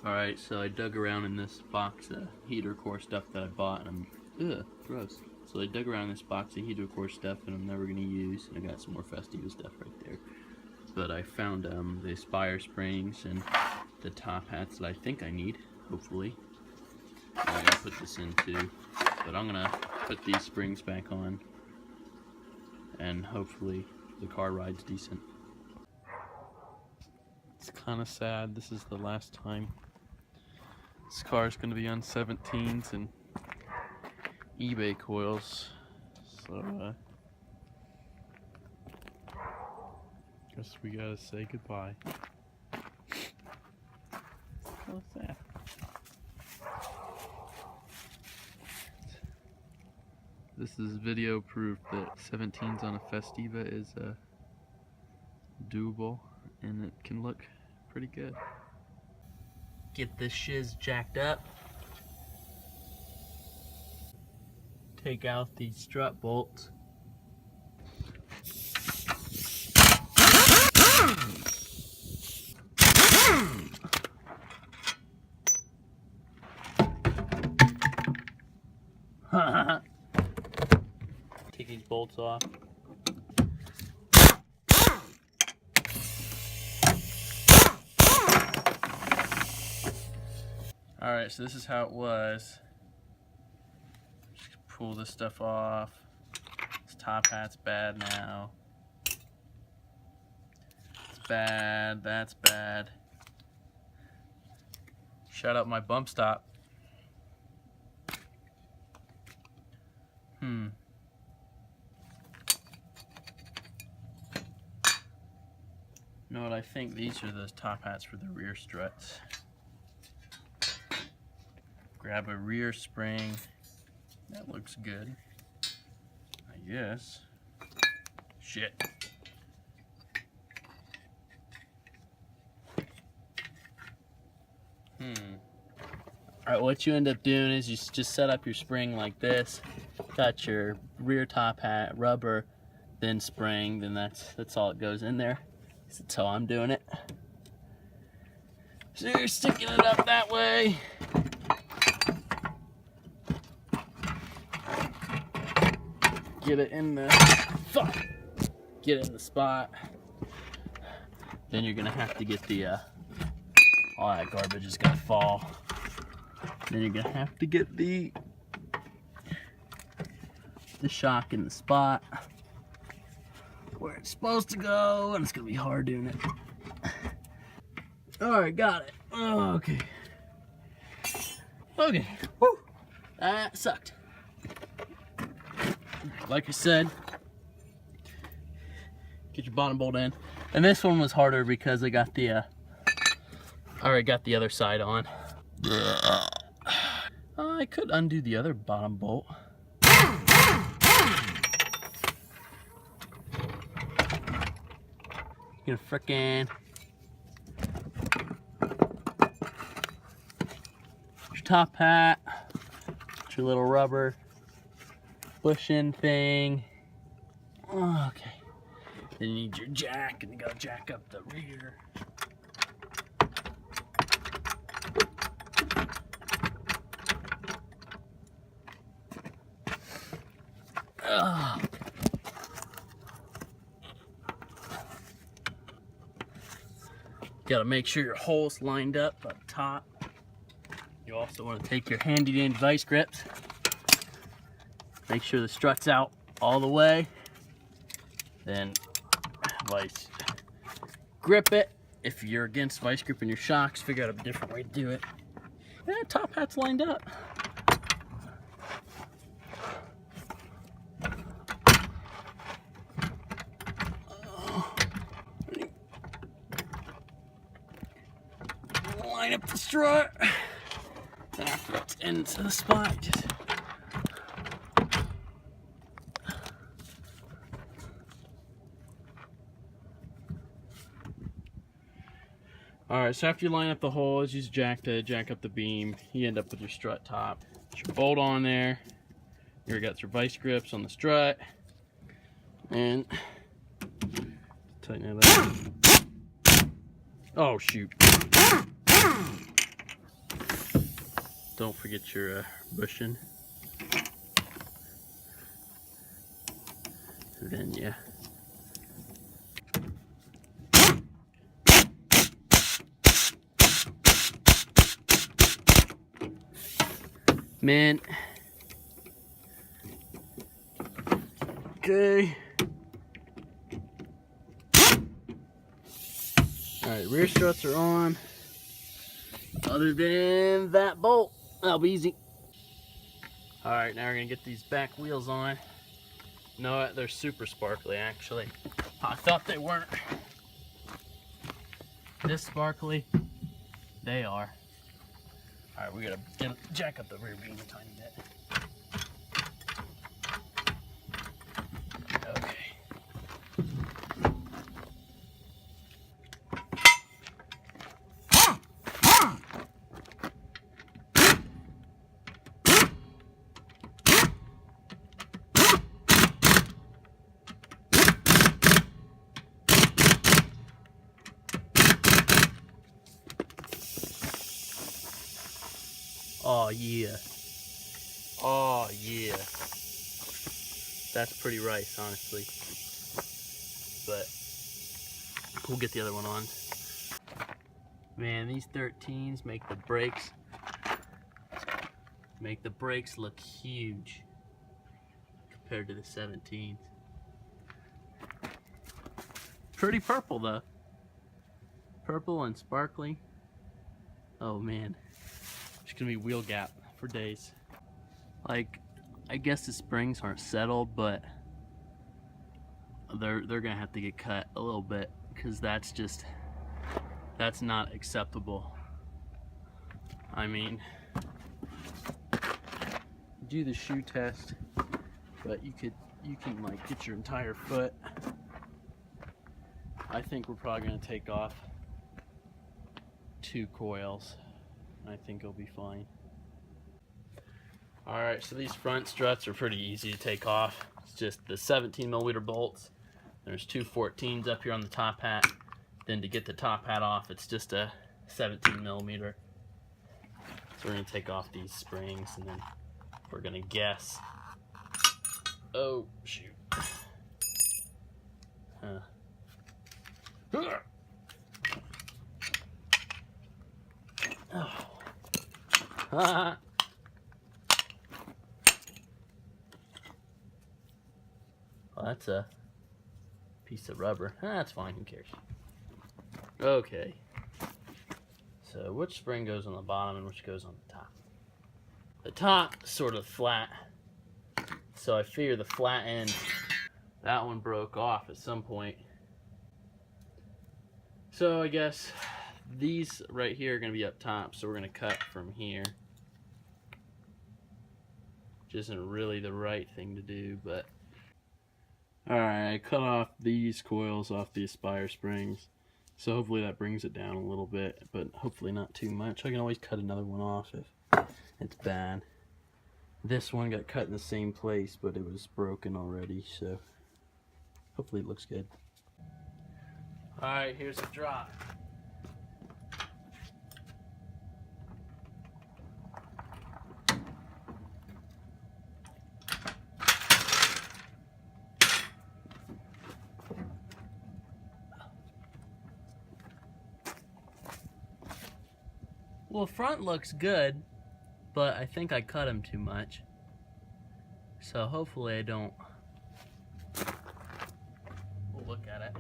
Alright, so I dug around in this box of heater core stuff that I bought, and gross. So I dug around this box of heater core stuff that I'm never going to use, and I got some more Festiva stuff right there. But I found the Aspire springs and the top hats that I think I need, hopefully. And I gotta put this in too, but I'm gonna put these springs back on, and hopefully the car rides decent. It's kind of sad. This is the last time this car is going to be on 17's and eBay coils, so guess we gotta say goodbye. It's kind of sad. This is video proof that 17's on a Festiva is doable, and it can look pretty good. Get this shiz jacked up. Take out these strut bolts. Take these bolts off. Alright, so this is how it was. Just pull this stuff off. This top hat's bad now. It's bad, that's bad. Shut up my bump stop. You know what, I think these are the top hats for the rear struts. Grab a rear spring. That looks good, I guess. Shit. Alright, what you end up doing is you just set up your spring like this. Got your rear top hat, rubber, then spring, then that's all it goes in there. That's how I'm doing it. So you're sticking it up that way. Get it in the Get it in the spot. Then you're gonna have to get the all that garbage is gonna fall. Then you're gonna have to get the shock in the spot where it's supposed to go, and it's gonna be hard doing it. All right, got it. Oh, okay. Okay. Woo. That sucked. Like I said, get your bottom bolt in. And this one was harder because I got the I already got the other side on. I could undo the other bottom bolt. You're gonna frickin' your top hat, your little rubber bushing thing. Okay. Then you need your jack, and you gotta jack up the rear. Gotta make sure your hole's lined up top. You also want to take your handy dandy vice grips. Make sure the strut's out all the way. Then vice grip it. If you're against vice gripping your shocks, figure out a different way to do it. Yeah, top hat's lined up. Line up the strut. Then after it's into the spot, just alright, so after you line up the holes, use jack to jack up the beam. You end up with your strut top. Put your bolt on there. You got your vice grips on the strut. And tighten it up. Oh shoot. Don't forget your bushing. And then yeah. Man. Okay. Alright, rear struts are on. Other than that bolt, that'll be easy. Alright, now we're gonna get these back wheels on. No, they're super sparkly actually. I thought they weren't. This sparkly, they are. Alright, we gotta jack up the rear beam a tiny bit. Okay. Oh yeah. Oh yeah. That's pretty rice, honestly. But we'll get the other one on. Man, these 13s make the brakes look huge compared to the 17s. Pretty purple though. Purple and sparkly. Oh man. There's gonna be wheel gap for days. Like, I guess the springs aren't settled, but they're gonna have to get cut a little bit because that's not acceptable. I mean, do the shoe test, but you can like get your entire foot. I think we're probably gonna take off 2 coils. I think it'll be fine. Alright, so these front struts are pretty easy to take off. It's just the 17mm bolts. There's 2 14s up here on the top hat. Then to get the top hat off, it's just a 17mm. So we're going to take off these springs and then we're going to guess. Oh, shoot. Oh. Well, that's a piece of rubber. That's fine, who cares? Okay. So which spring goes on the bottom and which goes on the top? The top is sort of flat. So I figure the flat end, that one broke off at some point. So I guess these right here are going to be up top, so we're going to cut from here. Which isn't really the right thing to do, but... Alright, I cut off these coils off the Aspire springs. So hopefully that brings it down a little bit, but hopefully not too much. I can always cut another one off if it's bad. This one got cut in the same place, but it was broken already, so hopefully it looks good. Alright, here's the drop. Well, front looks good, but I think I cut them too much. So hopefully I don't. We'll look at it.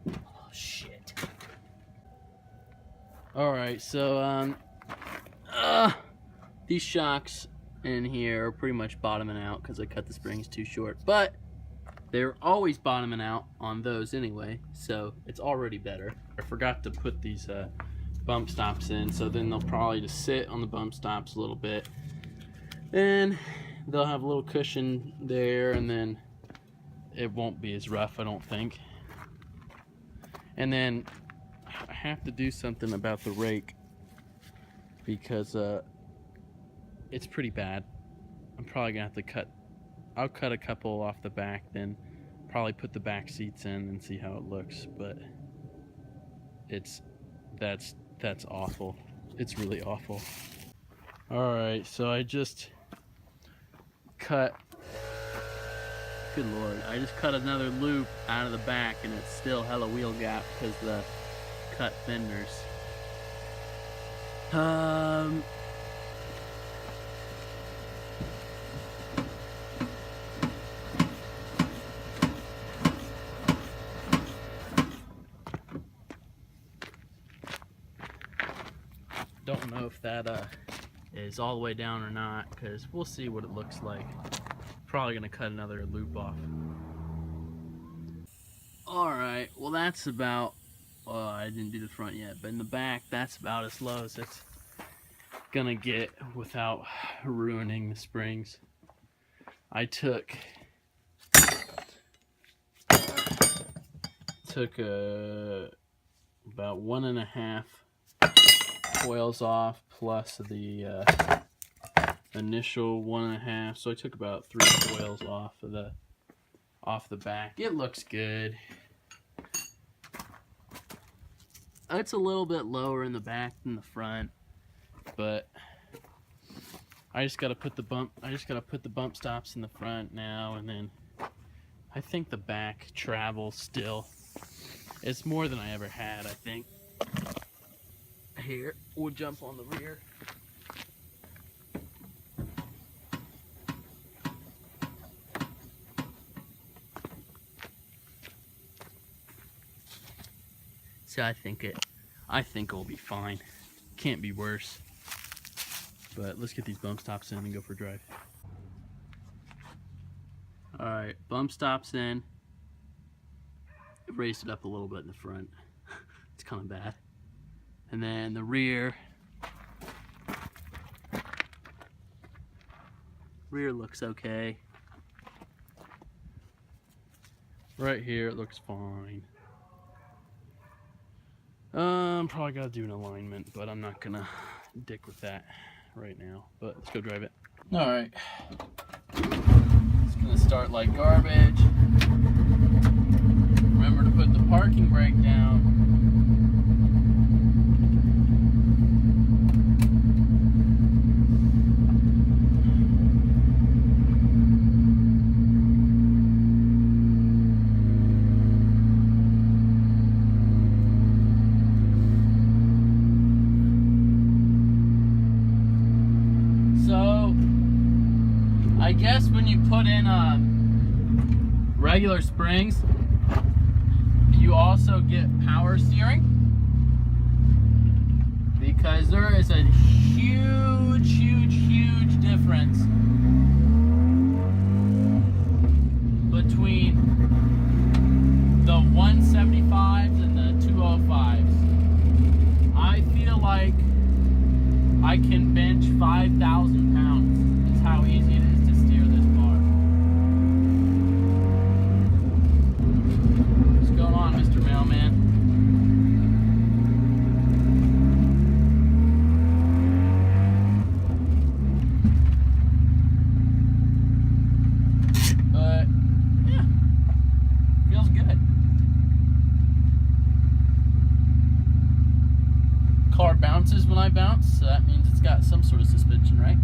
Oh, shit. Alright, so, these shocks in here are pretty much bottoming out because I cut the springs too short. But they're always bottoming out on those anyway, so it's already better. I forgot to put these bump stops in, so then they'll probably just sit on the bump stops a little bit. Then they'll have a little cushion there, and then it won't be as rough, I don't think. And then I have to do something about the rake because it's pretty bad. I'm probably gonna have to I'll cut a couple off the back, then probably put the back seats in and see how it looks, but it's that's awful. It's really awful. Alright, so I just cut, good lord, I just cut another loop out of the back and it's still hella wheel gap because the cut fenders. Don't know if that is all the way down or not, because we'll see what it looks like. Probably gonna cut another loop off. Alright, well that's about, I didn't do the front yet, but in the back that's about as low as it's gonna get without ruining the springs. I took about 1.5 coils off plus the initial 1.5, so I took about 3 coils off the back. It looks good. It's a little bit lower in the back than the front, but I just gotta put the bump stops in the front now, and then I think the back travel still. It's more than I ever had, I think. Here, we'll jump on the rear. So I think it will be fine. Can't be worse. But let's get these bump stops in and go for a drive. Alright, bump stops in. I raised it up a little bit in the front. It's kind of bad. And then the rear looks okay. Right here it looks fine. Probably gotta do an alignment, but I'm not gonna dick with that right now. But let's go drive it. Alright. It's gonna start like garbage. Remember to put the parking brake down. I guess when you put in regular springs, you also get power steering, because there is a huge difference between the 175s and the 205s. I feel like I can bench 5,000 pounds. It's how easy it is to steer this car. What's going on, Mr. Mailman? But, yeah, feels good. Car bounces when I bounce, so that means it's got some sort of suspension, right?